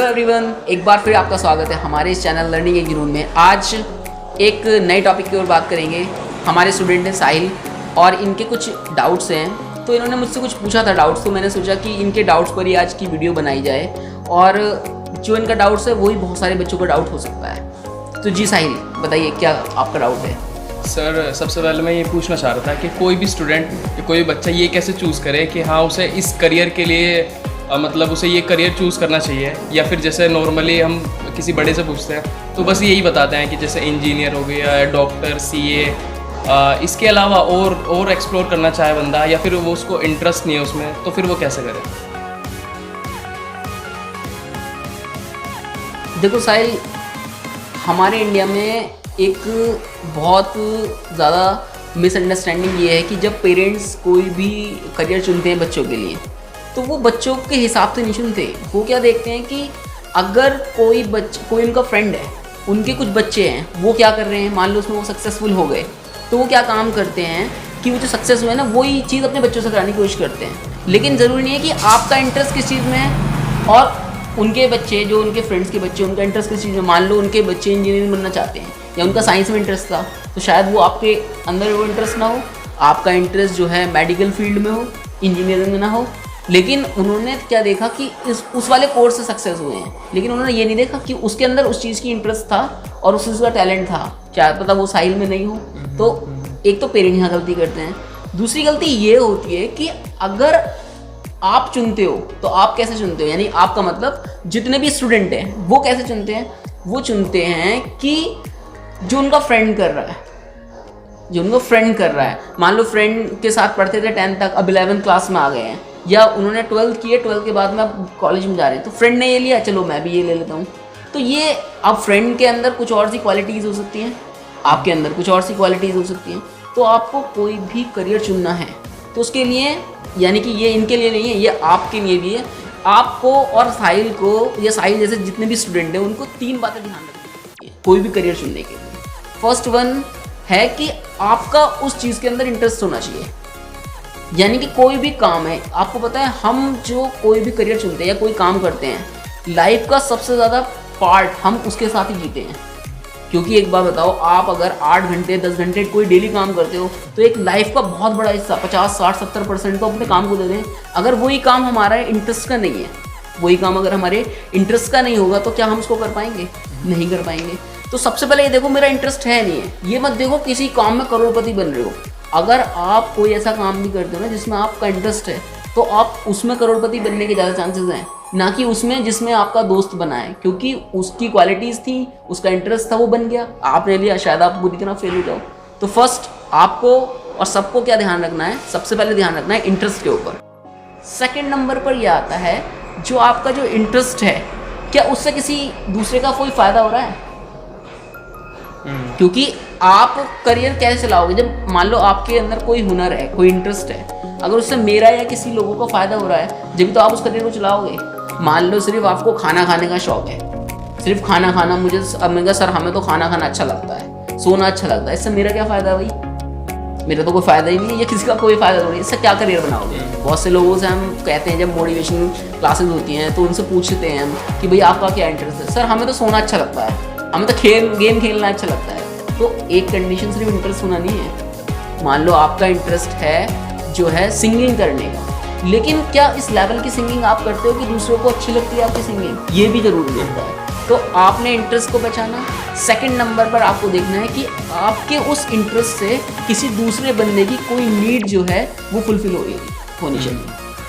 Everyone, एक बार फिर आपका स्वागत है हमारे इस चैनल लर्निंग एक जुनून में। आज एक नए टॉपिक की ओर बात करेंगे। हमारे स्टूडेंट हैं साहिल और इनके कुछ डाउट्स हैं, तो इन्होंने मुझसे कुछ पूछा था डाउट्स, तो मैंने सोचा कि इनके डाउट्स पर ही आज की वीडियो बनाई जाए। और जो इनका डाउट्स है वही बहुत सारे बच्चों का डाउट हो सकता है। तो जी साहिल, बताइए क्या आपका डाउट है? सर, सबसे पहले मैं ये पूछना चाह रहा था कि कोई भी स्टूडेंट, कोई भी बच्चा ये कैसे चूज़ करे कि हाँ उसे इस करियर के लिए मतलब उसे ये करियर चूज़ करना चाहिए, या फिर जैसे नॉर्मली हम किसी बड़े से पूछते हैं तो बस यही बताते हैं कि जैसे इंजीनियर हो गया, डॉक्टर, सीए, इसके अलावा और एक्सप्लोर करना चाहे बंदा, या फिर वो उसको इंटरेस्ट नहीं है उसमें, तो फिर वो कैसे करे? देखो साहिल, हमारे इंडिया में एक बहुत ज़्यादा मिसअंडरस्टैंडिंग ये है कि जब पेरेंट्स कोई भी करियर चुनते हैं बच्चों के लिए, तो वो बच्चों के हिसाब से नहीं चुनते। वो क्या देखते हैं कि अगर कोई उनका फ्रेंड है, उनके कुछ बच्चे हैं, वो क्या कर रहे हैं, मान लो उसमें वो सक्सेसफुल हो गए, तो वो क्या काम करते हैं कि वो जो सक्सेस हुए ना वही चीज़ अपने बच्चों से कराने की कोशिश करते हैं। लेकिन ज़रूरी नहीं है कि आपका इंटरेस्ट किस चीज़ में है और उनके बच्चे, जो उनके फ्रेंड्स के बच्चे, उनका इंटरेस्ट किस चीज़ में। मान लो उनके बच्चे इंजीनियरिंग बनना चाहते हैं या उनका साइंस में इंटरेस्ट था, तो शायद वो आपके अंदर वो इंटरेस्ट ना हो, आपका इंटरेस्ट जो है मेडिकल फील्ड में हो, इंजीनियरिंग में ना हो। लेकिन उन्होंने क्या देखा कि उस वाले कोर्स से सक्सेस हुए हैं, लेकिन उन्होंने ये नहीं देखा कि उसके अंदर उस चीज़ की इंटरेस्ट था और उस चीज़ का टैलेंट था, क्या पता वो साहिल में नहीं हो। तो एक तो पेरेंट्स यहाँ गलती करते हैं। दूसरी गलती ये होती है कि अगर आप चुनते हो तो आप कैसे चुनते हो, यानी आपका मतलब जितने भी स्टूडेंट हैं वो कैसे चुनते हैं, वो चुनते हैं कि जो उनका फ्रेंड कर रहा है, मान लो फ्रेंड के साथ पढ़ते थे 10th तक, अब 11th क्लास में आ गए हैं, या उन्होंने 12th किए, 12th के बाद में अब कॉलेज में जा रहे हैं, तो फ्रेंड ने ये लिया, चलो मैं भी ये ले लेता हूँ। तो ये अब फ्रेंड के अंदर कुछ और सी क्वालिटीज़ हो सकती हैं, आपके अंदर कुछ और सी क्वालिटीज़ हो सकती हैं। तो आपको कोई भी करियर चुनना है तो उसके लिए, यानी कि ये इनके लिए नहीं है, ये आपके लिए भी है। आपको और साहिल को, या साहिल जैसे जितने भी स्टूडेंट हैं, उनको 3 बातें ध्यान रखनी है कोई भी करियर चुनने के लिए। फर्स्ट वन है कि आपका उस चीज़ के अंदर इंटरेस्ट होना चाहिए। यानी कि कोई भी काम है, आपको पता है हम जो कोई भी करियर चुनते हैं या कोई काम करते हैं, लाइफ का सबसे ज़्यादा पार्ट हम उसके साथ ही जीते हैं। क्योंकि एक बार बताओ, आप अगर 8 घंटे 10 घंटे कोई डेली काम करते हो, तो एक लाइफ का बहुत बड़ा हिस्सा 50 60 70% तो अपने काम को दे दें। अगर वही काम हमारा इंटरेस्ट का नहीं है, वही काम अगर हमारे इंटरेस्ट का नहीं होगा, तो क्या हम उसको कर पाएंगे? नहीं कर पाएंगे। तो सबसे पहले ये देखो मेरा इंटरेस्ट है नहीं है, ये मत देखो किसी काम में करोड़पति बन रहे हो। अगर आप कोई ऐसा काम भी करते हो ना जिसमें आपका इंटरेस्ट है, तो आप उसमें करोड़पति बनने के ज़्यादा चांसेस हैं, ना कि उसमें जिसमें आपका दोस्त बना है। क्योंकि उसकी क्वालिटीज़ थी, उसका इंटरेस्ट था, वो बन गया, आपने लिया, शायद आप बुरी तरह फेल हो जाओ। तो फर्स्ट आपको और सबको क्या ध्यान रखना है, सबसे पहले ध्यान रखना है इंटरेस्ट के ऊपर। सेकंड नंबर पर यह आता है, जो आपका जो इंटरेस्ट है, क्या उससे किसी दूसरे का कोई फ़ायदा हो रहा है? क्योंकि आप करियर कैसे चलाओगे जब मान लो आपके अंदर कोई हुनर है, कोई इंटरेस्ट है, अगर उससे मेरा या किसी लोगों को फ़ायदा हो रहा है, जब तो आप उस करियर को चलाओगे। मान लो सिर्फ आपको खाना खाने का शौक है, सिर्फ खाना खाना, मैंने सर हमें तो खाना खाना अच्छा लगता है, सोना अच्छा लगता है, इससे मेरा क्या फ़ायदा भाई? मेरा तो कोई फ़ायदा ही नहीं है, या किसी का कोई फ़ायदा नहीं है, इससे क्या करियर बनाओगे? बहुत से लोगों से हम कहते हैं, जब मोटिवेशन क्लासेस होती हैं तो उनसे पूछते हैं हम कि भाई आपका क्या इंटरेस्ट है? सर हमें तो सोना अच्छा लगता है, हमें तो गेम खेलना अच्छा लगता है। तो एक कंडीशन सिर्फ इंटरेस्ट होना नहीं है। मान लो आपका इंटरेस्ट है जो है सिंगिंग करने का, लेकिन क्या इस लेवल की सिंगिंग आप करते हो कि दूसरों को अच्छी लगती है आपकी सिंगिंग? ये भी जरूरी होता है। तो आपने इंटरेस्ट को पहचाना। सेकंड नंबर पर आपको देखना है कि आपके उस इंटरेस्ट से किसी दूसरे बंदे की कोई नीड जो है वो फुलफिल होनी चाहिए।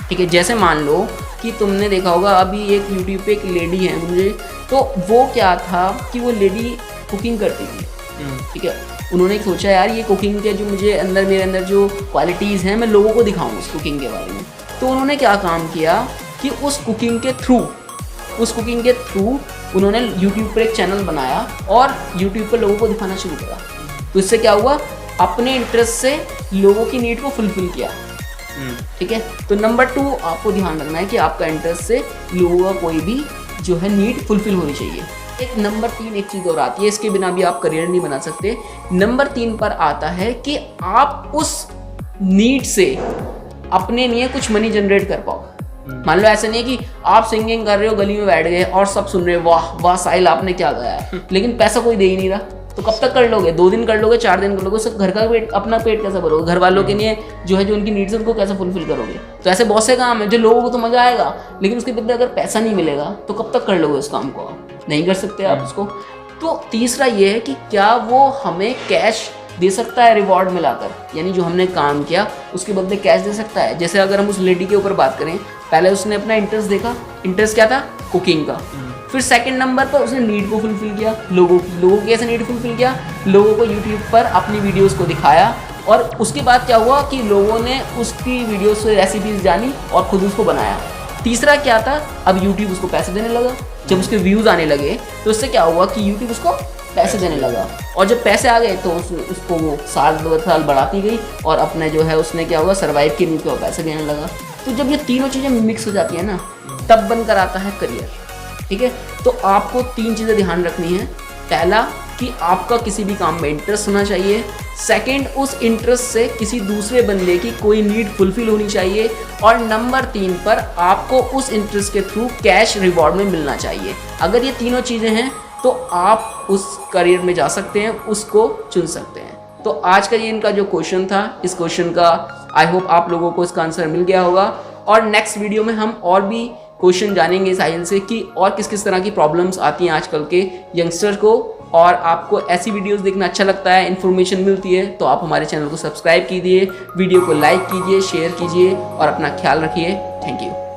ठीक है, जैसे मान लो कि तुमने देखा होगा अभी एक यूट्यूब पे एक लेडी है मुझे, तो वो क्या था कि वो लेडी कुकिंग करती थी। ठीक है, उन्होंने सोचा यार ये कुकिंग के जो मेरे अंदर जो क्वालिटीज़ हैं, मैं लोगों को दिखाऊँ उस कुकिंग के बारे में। तो उन्होंने क्या काम किया कि उस कुकिंग के थ्रू उन्होंने यूट्यूब पर एक चैनल बनाया और यूट्यूब पर लोगों को दिखाना शुरू करा। तो इससे क्या हुआ, अपने इंटरेस्ट से लोगों की नीड को फुलफिल किया। ठीक है, तो नंबर 2 आपको ध्यान रखना है कि आपका इंटरेस्ट से लोगों का कोई भी जो है नीड फुलफिल होनी चाहिए। एक नंबर 3 एक चीज़ और आती है, इसके बिना भी आप करियर नहीं बना सकते। नंबर 3 पर आता है कि आप उस नीड से अपने लिए कुछ मनी जनरेट कर पाओ। मान लो ऐसा नहीं है कि आप सिंगिंग कर रहे हो, गली में बैठ गए और सब सुन रहे हो, वाह वाह साहिल आपने क्या गाया है, लेकिन पैसा कोई दे ही नहीं रहा, तो कब तक कर लोगे? 2 दिन कर लोगे, 4 दिन कर लोगे, उससे घर का पेट, अपना पेट कैसे भरोगे? घर वालों के लिए जो है, जो उनकी नीड्स है उनको कैसे फुलफिल करोगे? तो ऐसे बहुत से काम है जो लोगों को तो मजा आएगा, लेकिन उसके बदले अगर पैसा नहीं मिलेगा तो कब तक कर लोगे उस काम को? नहीं कर सकते आप उसको। तो तीसरा ये है कि क्या वो हमें कैश दे सकता है रिवॉर्ड मिलाकर, यानी जो हमने काम किया उसके बदले कैश दे सकता है। जैसे अगर हम उस लेडी के ऊपर बात करें, पहले उसने अपना इंटरेस्ट देखा, इंटरेस्ट क्या था? कुकिंग का। फिर सेकंड नंबर पर उसने नीड को फुलफिल किया, लोगों की कैसे नीड फुलफिल किया? लोगों को यूट्यूब पर अपनी वीडियोस को दिखाया, और उसके बाद क्या हुआ कि लोगों ने उसकी वीडियोस से रेसिपीज जानी और खुद उसको बनाया। तीसरा क्या था? अब यूट्यूब उसको पैसे देने लगा। जब उसके व्यूज़ आने लगे तो उससे क्या हुआ कि यूट्यूब उसको पैसे देने लगा, और जब पैसे आ गए तो उसको वो 2 साल बढ़ाती गई, और अपने जो है उसने क्या हुआ, सर्वाइव के लिए पैसे देने लगा। तो जब ये तीनों चीज़ें मिक्स हो जाती है ना, तब बनकर आता है करियर। ठीक है, तो आपको 3 चीज़ें ध्यान रखनी है। पहला कि आपका किसी भी काम में इंटरेस्ट होना चाहिए। सेकंड, उस इंटरेस्ट से किसी दूसरे बंदे की कोई नीड फुलफिल होनी चाहिए। और नंबर 3 पर आपको उस इंटरेस्ट के थ्रू कैश रिवॉर्ड में मिलना चाहिए। अगर ये तीनों चीज़ें हैं तो आप उस करियर में जा सकते हैं, उसको चुन सकते हैं। तो आज का ये इनका जो क्वेश्चन था, इस क्वेश्चन का आई होप आप लोगों को इसका आंसर मिल गया होगा। और नेक्स्ट वीडियो में हम और भी क्वेश्चन जानेंगे साहिल से कि और किस किस तरह की प्रॉब्लम्स आती हैं आजकल के यंगस्टर को। और आपको ऐसी वीडियोस देखना अच्छा लगता है, इन्फॉर्मेशन मिलती है, तो आप हमारे चैनल को सब्सक्राइब कीजिए, वीडियो को लाइक कीजिए, शेयर कीजिए और अपना ख्याल रखिए। Thank you.